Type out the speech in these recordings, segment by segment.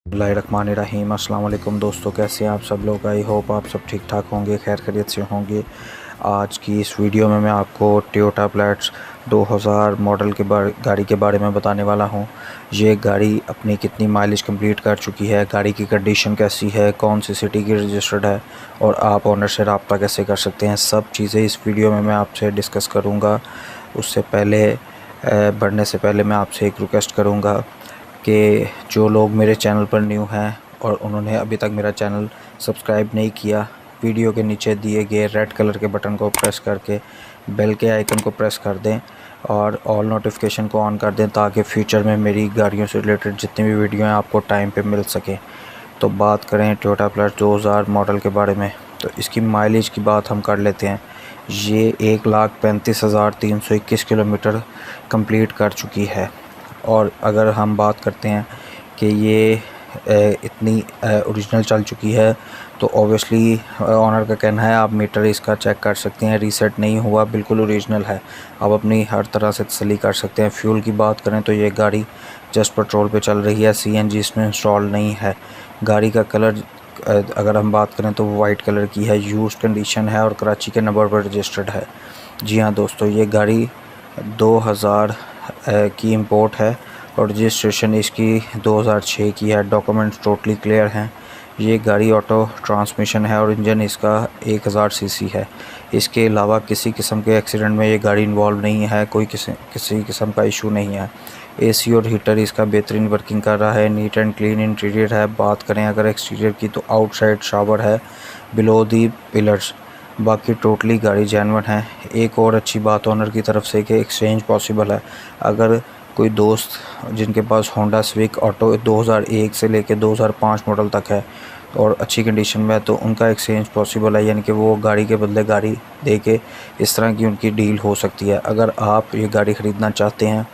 बिस्मिल्लाहिर्रहमानिर्रहीम। अस्सलाम वालेकुम दोस्तों, कैसे हैं आप सब लोग। आई होप आप सब ठीक ठाक होंगे, खैर खैरियत से होंगे। आज की इस वीडियो में मैं आपको टोयोटा प्लेट्स 2000 मॉडल के गाड़ी के बारे में बताने वाला हूं। ये गाड़ी अपनी कितनी माइलेज कंप्लीट कर चुकी है, गाड़ी की कंडीशन कैसी है, कौन सी सिटी की रजिस्टर्ड है और आप ओनर से रब्ता कैसे कर सकते हैं, सब चीज़ें इस वीडियो में मैं आपसे डिस्कस करूँगा। उससे पहले बढ़ने से पहले मैं आपसे एक रिक्वेस्ट करूँगा कि जो लोग मेरे चैनल पर न्यू हैं और उन्होंने अभी तक मेरा चैनल सब्सक्राइब नहीं किया, वीडियो के नीचे दिए गए रेड कलर के बटन को प्रेस करके बेल के आइकन को प्रेस कर दें और ऑल नोटिफिकेशन को ऑन कर दें, ताकि फ्यूचर में मेरी गाड़ियों से रिलेटेड जितनी भी वीडियो हैं आपको टाइम पे मिल सकें। तो बात करें टोयोटा प्लस 2000 मॉडल के बारे में, तो इसकी माइलेज की बात हम कर लेते हैं। ये 1,35,321 किलोमीटर कंप्लीट कर चुकी है। और अगर हम बात करते हैं कि ये इतनी ओरिजिनल चल चुकी है, तो ऑब्वियसली ऑनर का कहना है, आप मीटर इसका चेक कर सकते हैं, रीसेट नहीं हुआ, बिल्कुल ओरिजिनल है। आप अपनी हर तरह से तसल्ली कर सकते हैं। फ्यूल की बात करें तो ये गाड़ी जस्ट पेट्रोल पे चल रही है, सीएनजी इसमें इंस्टॉल नहीं है। गाड़ी का कलर अगर हम बात करें तो वाइट कलर की है, यूज्ड कंडीशन है और कराची के नंबर पर रजिस्टर्ड है। जी हाँ दोस्तों, ये गाड़ी 2000 की इंपोर्ट है और रजिस्ट्रेशन इसकी 2006 की है। डॉक्यूमेंट्स टोटली क्लियर हैं। ये गाड़ी ऑटो ट्रांसमिशन है और इंजन इसका 1000 सीसी है। इसके अलावा किसी किस्म के एक्सीडेंट में ये गाड़ी इन्वॉल्व नहीं है, कोई किसी किस्म का इशू नहीं है। एसी और हीटर इसका बेहतरीन वर्किंग कर रहा है। नीट एंड क्लीन इंटीरियर है। बात करें अगर एक्सटीरियर की, तो आउटसाइड शावर है बिलो दी पिलर्स। बाकी टोटली गाड़ी जेन्युइन है। एक और अच्छी बात ओनर की तरफ से कि एक्सचेंज पॉसिबल है। अगर कोई दोस्त जिनके पास होंडा सिविक ऑटो 2001 से लेकर 2005 मॉडल तक है और अच्छी कंडीशन में है, तो उनका एक्सचेंज पॉसिबल है, यानी कि वो गाड़ी के बदले गाड़ी दे के इस तरह की उनकी डील हो सकती है। अगर आप ये गाड़ी ख़रीदना चाहते हैं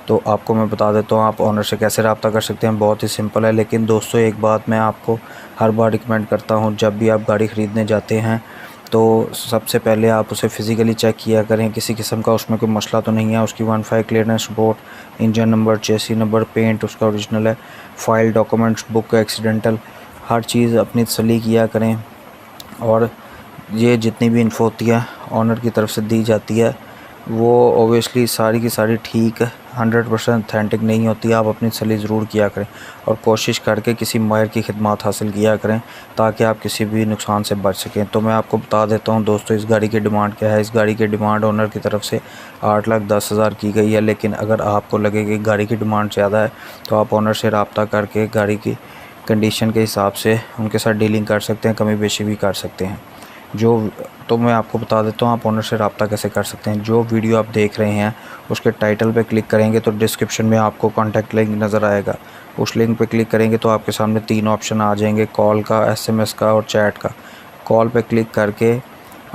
तो आपको मैं बता देता हूँ आप ऑनर से कैसे रब्ता कर सकते हैं। बहुत ही सिंपल है। लेकिन दोस्तों, एक बात मैं आपको हर बार रिकमेंड करता हूँ, जब भी आप गाड़ी ख़रीदने जाते हैं तो सबसे पहले आप उसे फ़िज़िकली चेक किया करें, किसी किस्म का उसमें कोई मसला तो नहीं है। उसकी 15 clearance report, engine number, chassis number, paint उसका ओरिजिनल है, फ़ाइल, डॉक्यूमेंट्स, बुक, एक्सीडेंटल, हर चीज़ अपनी तसल्ली किया करें। और ये जितनी भी इन्फो होती है ऑनर की तरफ से दी जाती है, वो ओबियसली सारी की सारी ठीक 100% ऑथेंटिक नहीं होती। आप अपनी तसल्ली ज़रूर किया करें और कोशिश करके किसी माहिर की खिदमत हासिल किया करें, ताकि आप किसी भी नुकसान से बच सकें। तो मैं आपको बता देता हूं दोस्तों, इस गाड़ी की डिमांड क्या है। इस गाड़ी की डिमांड ओनर की तरफ से 8,10,000 की गई है। लेकिन अगर आपको लगे कि गाड़ी की डिमांड ज़्यादा है, तो आप ओनर से रब्ता करके गाड़ी की कंडीशन के हिसाब से उनके साथ डीलिंग कर सकते हैं, कमी बेशी भी कर सकते हैं। तो मैं आपको बता देता हूँ आप ओनर से रब्ता कैसे कर सकते हैं। जो वीडियो आप देख रहे हैं उसके टाइटल पे क्लिक करेंगे तो डिस्क्रिप्शन में आपको कॉन्टैक्ट लिंक नज़र आएगा। उस लिंक पे क्लिक करेंगे तो आपके सामने 3 ऑप्शन आ जाएंगे, कॉल का, SMS का और चैट का। कॉल पे क्लिक करके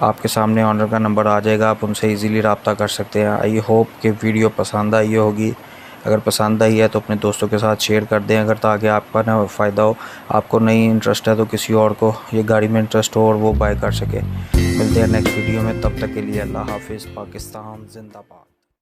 आपके सामने ओनर का नंबर आ जाएगा, आप उनसे ईज़िली रब्ता कर सकते हैं। आई होप कि वीडियो पसंद आई होगी। अगर पसंद आई है तो अपने दोस्तों के साथ शेयर कर दें, अगर ताकि आपका ना फ़ायदा हो। आपको नहीं इंटरेस्ट है तो किसी और को ये गाड़ी में इंटरेस्ट हो और वो बाय कर सके। मिलते हैं नेक्स्ट वीडियो में, तब तक के लिए अल्लाह हाफिज़। पाकिस्तान जिंदाबाद।